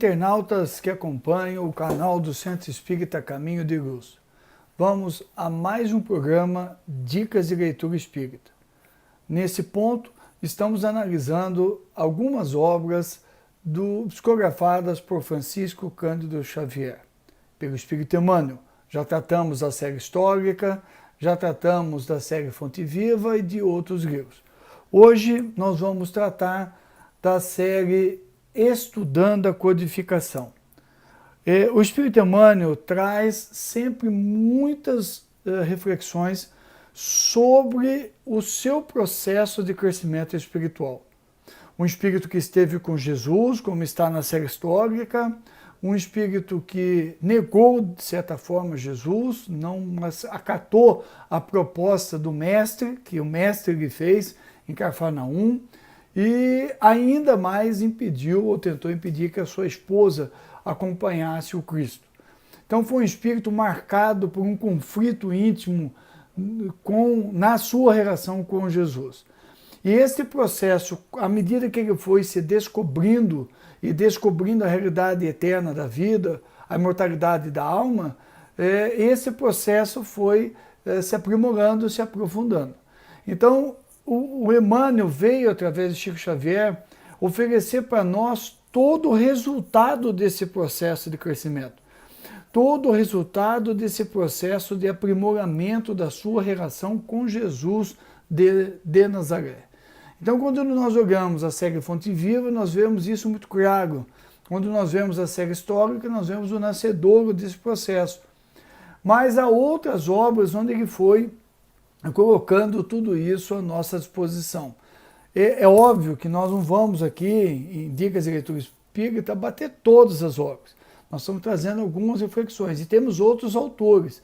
internautas que acompanham o canal do Centro Espírita Caminho de Luz. Vamos a mais um programa Dicas de Leitura Espírita. Nesse ponto, estamos analisando algumas obras psicografadas por Francisco Cândido Xavier, pelo Espírito Emmanuel. Já tratamos da série histórica, já tratamos da série Fonte Viva e de outros livros. Hoje nós vamos tratar da série Estudando a Codificação. O Espírito Emmanuel traz sempre muitas reflexões sobre o seu processo de crescimento espiritual. Um espírito que esteve com Jesus, como está na série histórica, um espírito que negou, de certa forma, Jesus, não acatou a proposta do mestre, que o mestre lhe fez em Cafarnaum, e ainda mais impediu ou tentou impedir que a sua esposa acompanhasse o Cristo. Então foi um espírito marcado por um conflito íntimo na sua relação com Jesus. E esse processo, à medida que ele foi se descobrindo e descobrindo a realidade eterna da vida, a imortalidade da alma, esse processo foi se aprimorando, se aprofundando. Então, o Emmanuel veio, através de Chico Xavier, oferecer para nós todo o resultado desse processo de crescimento, todo o resultado desse processo de aprimoramento da sua relação com Jesus de Nazaré. Então, quando nós olhamos a série Fonte Viva, nós vemos isso muito claro. Quando nós vemos a série histórica, nós vemos o nascedouro desse processo. Mas há outras obras onde ele foi colocando tudo isso à nossa disposição. É óbvio que nós não vamos aqui, em Dicas de Leitura Espírita, bater todas as obras. Nós estamos trazendo algumas reflexões e temos outros autores.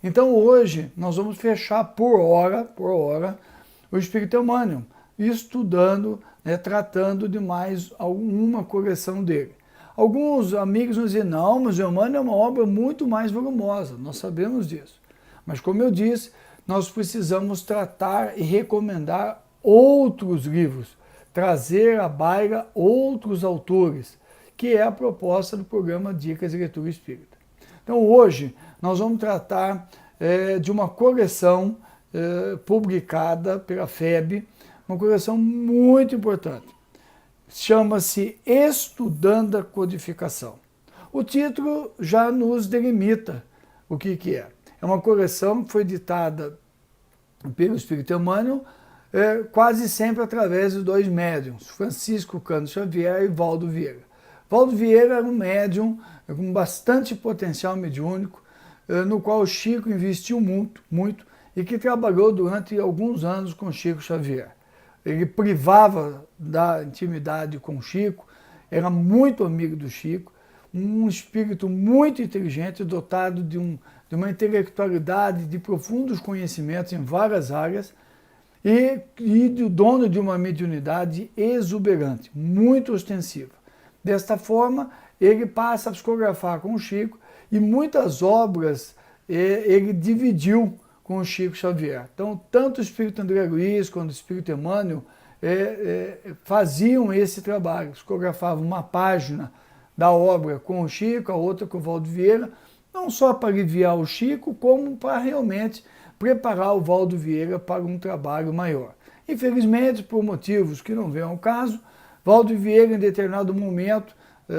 Então hoje nós vamos fechar por hora, o Espírito Emmanuel, estudando, tratando de mais alguma correção dele. Alguns amigos nos dizem, não, mas o Emmanuel é uma obra muito mais volumosa, nós sabemos disso. Mas como eu disse, nós precisamos tratar e recomendar outros livros, trazer à baila outros autores, que é a proposta do programa Dicas de Leitura Espírita. Então hoje nós vamos tratar de uma coleção publicada pela FEB, uma coleção muito importante. Chama-se Estudando a Codificação. O título já nos delimita o que é. É uma coleção que foi ditada pelo Espírito Emmanuel, quase sempre através de dois médiuns, Francisco Cândido Xavier e Valdo Vieira. Valdo Vieira era um médium com bastante potencial mediúnico, no qual o Chico investiu muito, e que trabalhou durante alguns anos com Chico Xavier. Ele privava da intimidade com o Chico, era muito amigo do Chico, um espírito muito inteligente, dotado de uma intelectualidade, de profundos conhecimentos em várias áreas e dono de uma mediunidade exuberante, muito ostensiva. Desta forma, ele passa a psicografar com o Chico e muitas obras ele dividiu com o Chico Xavier. Então, tanto o Espírito André Luiz quanto o Espírito Emmanuel faziam esse trabalho, psicografavam uma página da obra com o Chico, a outra com o Valdo Vieira, não só para aliviar o Chico, como para realmente preparar o Valdo Vieira para um trabalho maior. Infelizmente, por motivos que não vêm ao caso, Valdo Vieira, em determinado momento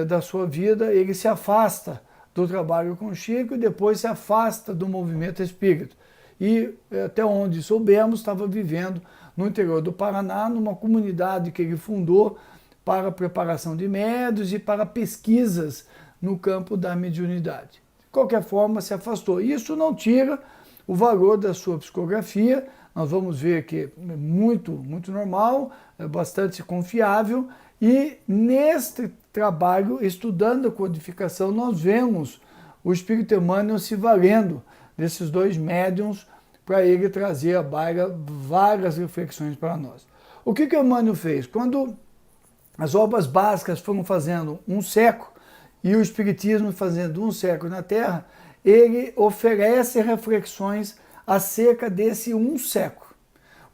da sua vida, ele se afasta do trabalho com o Chico e depois se afasta do movimento espírita. E, até onde soubemos, estava vivendo no interior do Paraná, numa comunidade que ele fundou para a preparação de médiuns e para pesquisas no campo da mediunidade. De qualquer forma, se afastou. Isso não tira o valor da sua psicografia, nós vamos ver que é muito normal, é bastante confiável, e neste trabalho, estudando a codificação, nós vemos o Espírito Emmanuel se valendo desses dois médiuns para ele trazer à baila várias reflexões para nós. O que o Emmanuel fez? Quando as obras básicas foram fazendo um século e o Espiritismo fazendo um século na Terra, ele oferece reflexões acerca desse um século.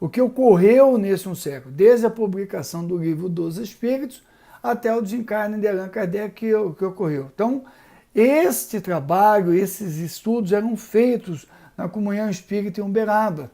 O que ocorreu nesse um século, desde a publicação do Livro dos Espíritos até o desencarne de Allan Kardec que ocorreu. Então, este trabalho, esses estudos eram feitos na Comunhão Espírita em Uberaba.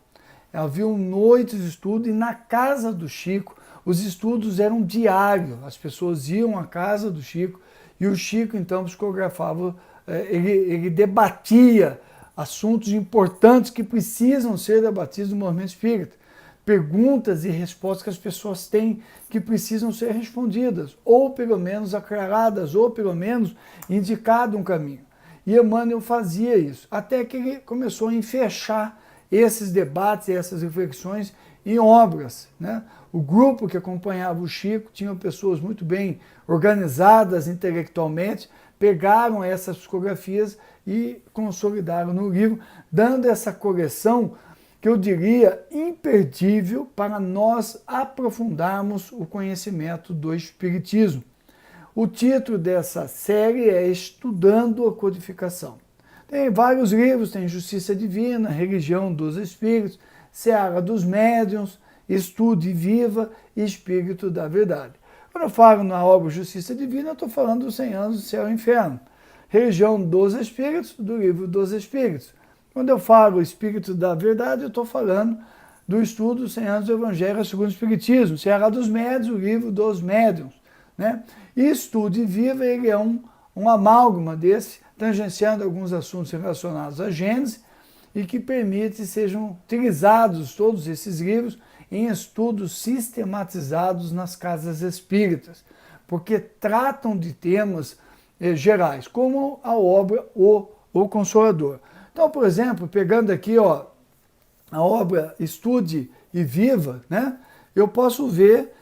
Haviam noites de estudo e na casa do Chico os estudos eram diários. As pessoas iam à casa do Chico e o Chico então psicografava, ele debatia assuntos importantes que precisam ser debatidos no movimento espírita. Perguntas e respostas que as pessoas têm que precisam ser respondidas, ou pelo menos aclaradas, ou pelo menos indicado um caminho. E Emmanuel fazia isso, até que ele começou a fechar esses debates e essas reflexões em obras, né? O grupo que acompanhava o Chico tinha pessoas muito bem organizadas intelectualmente, pegaram essas psicografias e consolidaram no livro, dando essa coleção que eu diria imperdível para nós aprofundarmos o conhecimento do Espiritismo. O título dessa série é Estudando a Codificação. Tem vários livros, tem Justiça Divina, Religião dos Espíritos, Seara dos Médiuns, Estude e Viva e Espírito da Verdade. Quando eu falo na obra Justiça Divina, eu estou falando dos 100 anos do Céu e Inferno. Religião dos Espíritos, do Livro dos Espíritos. Quando eu falo Espírito da Verdade, eu estou falando do estudo dos 100 anos do Evangelho segundo o Espiritismo, Seara dos Médiuns, o Livro dos Médiuns, né? E Estude e Viva, ele é um amálgama desse, tangenciando alguns assuntos relacionados à Gênese e que permite que sejam utilizados todos esses livros em estudos sistematizados nas casas espíritas, porque tratam de temas gerais, como a obra O Consolador. Então, por exemplo, pegando aqui a obra Estude e Viva, né? Eu posso ver,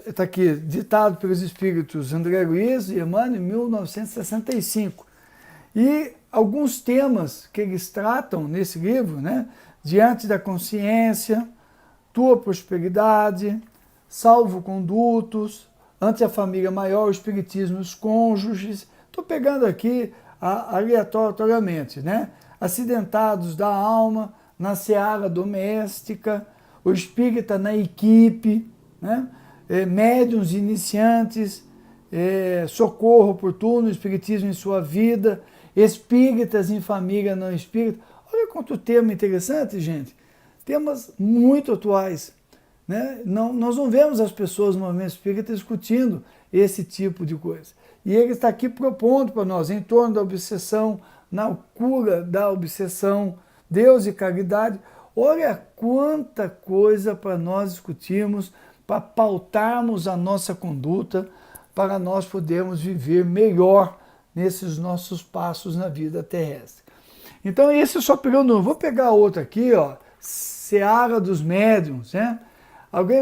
está aqui, ditado pelos espíritos André Luiz e Emmanuel em 1965. E alguns temas que eles tratam nesse livro, né? Diante da consciência, tua prosperidade, salvo-condutos, ante a família maior, o espiritismo e os cônjuges. Estou pegando aqui aleatoriamente, né? Acidentados da alma, na seara doméstica, o espírita na equipe, né? Médiuns iniciantes, socorro oportuno, espiritismo em sua vida, espíritas em família não espírita. Olha quanto tema interessante, gente. Temas muito atuais, né? Nós não vemos as pessoas no movimento espírita discutindo esse tipo de coisa. E ele está aqui propondo para nós, em torno da obsessão, na cura da obsessão, Deus e caridade. Olha quanta coisa para nós discutirmos, para pautarmos a nossa conduta, para nós podermos viver melhor nesses nossos passos na vida terrestre. Então esse eu só pegando, vou pegar outro aqui, Seara dos Médiuns, né? Alguém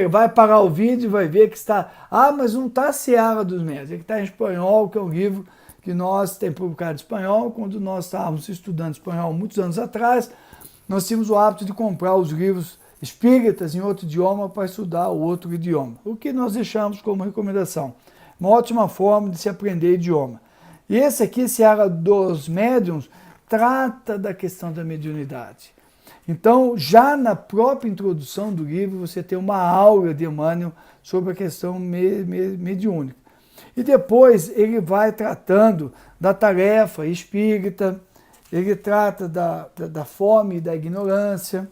vai parar o vídeo e vai ver que está, mas não está Seara dos Médiuns, é que está em espanhol, que é um livro que nós temos publicado em espanhol. Quando nós estávamos estudando espanhol muitos anos atrás, nós tínhamos o hábito de comprar os livros espíritas em outro idioma para estudar o outro idioma, o que nós deixamos como recomendação. Uma ótima forma de se aprender idioma. E esse aqui, Seara dos Médiuns, trata da questão da mediunidade. Então, já na própria introdução do livro, você tem uma aula de Emmanuel sobre a questão mediúnica. E depois ele vai tratando da tarefa espírita, ele trata da fome e da ignorância,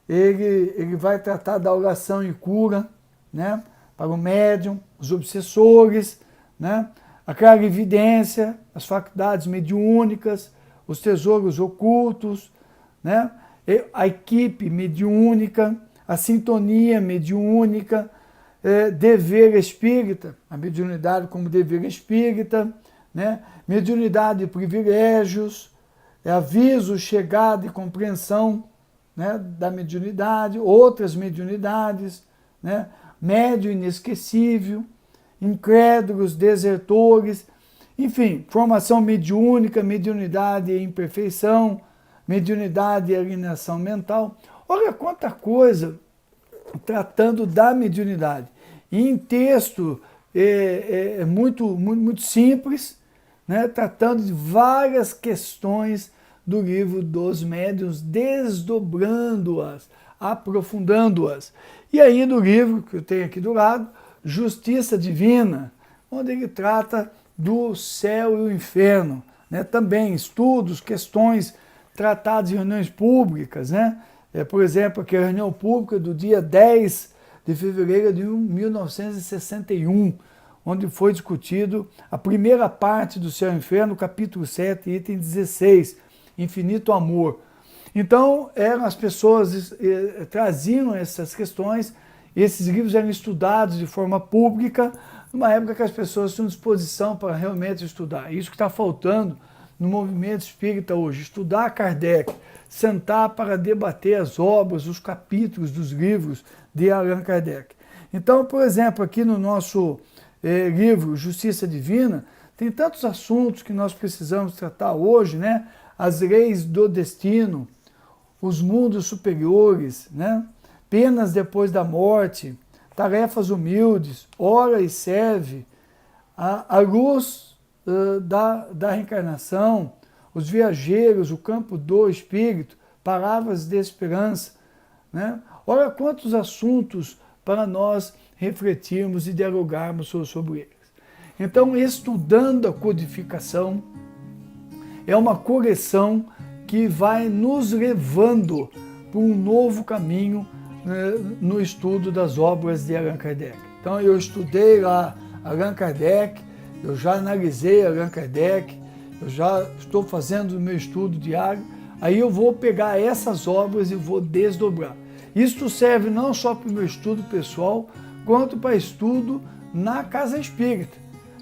ele vai tratar da oração e cura, né, para o médium, os obsessores, né, a clarividência, as faculdades mediúnicas, os tesouros ocultos, né, a equipe mediúnica, a sintonia mediúnica, dever espírita, a mediunidade como dever espírita, né, mediunidade e privilégios, aviso, chegada e compreensão, né, da mediunidade, outras mediunidades, né, médio inesquecível, incrédulos, desertores, enfim, formação mediúnica, mediunidade e imperfeição, mediunidade e alienação mental. Olha quanta coisa tratando da mediunidade. E em texto muito simples, né, tratando de várias questões do livro dos médiuns, desdobrando-as, aprofundando-as. E aí no livro, que eu tenho aqui do lado, Justiça Divina, onde ele trata do céu e o inferno, né? Também estudos, questões tratadas em reuniões públicas, né? Por exemplo, aqui a reunião pública do dia 10 de fevereiro de 1961, onde foi discutido a primeira parte do Céu e Inferno, capítulo 7, item 16, Infinito Amor. Então, as pessoas traziam essas questões, esses livros eram estudados de forma pública, numa época que as pessoas tinham disposição para realmente estudar. Isso que está faltando no movimento espírita hoje, estudar Kardec, sentar para debater as obras, os capítulos dos livros de Allan Kardec. Então, por exemplo, aqui no nosso livro Justiça Divina, tem tantos assuntos que nós precisamos tratar hoje, né? As leis do destino, os mundos superiores, né? Penas depois da morte, tarefas humildes, ora e serve, a luz da reencarnação, os viajeiros, o campo do espírito, palavras de esperança, né? Olha quantos assuntos para nós refletirmos e dialogarmos sobre eles. Então, estudando a codificação, é uma correção que vai nos levando para um novo caminho, né, no estudo das obras de Allan Kardec. Então, eu estudei lá Allan Kardec, eu já analisei Allan Kardec, eu já estou fazendo o meu estudo diário, aí eu vou pegar essas obras e vou desdobrar. Isto serve não só para o meu estudo pessoal, quanto para estudo na casa espírita.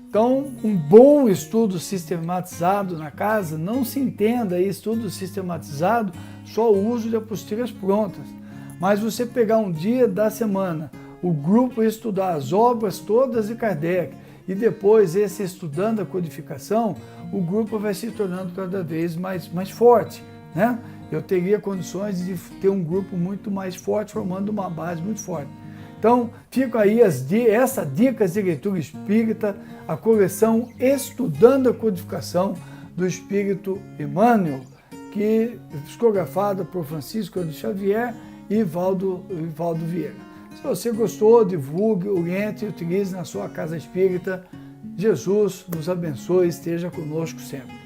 Então, um bom estudo sistematizado na casa, não se entenda aí estudo sistematizado só o uso de apostilas prontas, mas você pegar um dia da semana, o grupo estudar as obras todas de Kardec e depois esse estudando a codificação, o grupo vai se tornando cada vez mais forte, né? Eu teria condições de ter um grupo muito mais forte, formando uma base muito forte. Então, fica aí essas dicas de leitura espírita, a coleção Estudando a Codificação do Espírito Emmanuel, que é psicografada por Francisco de Xavier e Valdo Vieira. Se você gostou, divulgue, oriente e utilize na sua casa espírita. Jesus nos abençoe e esteja conosco sempre.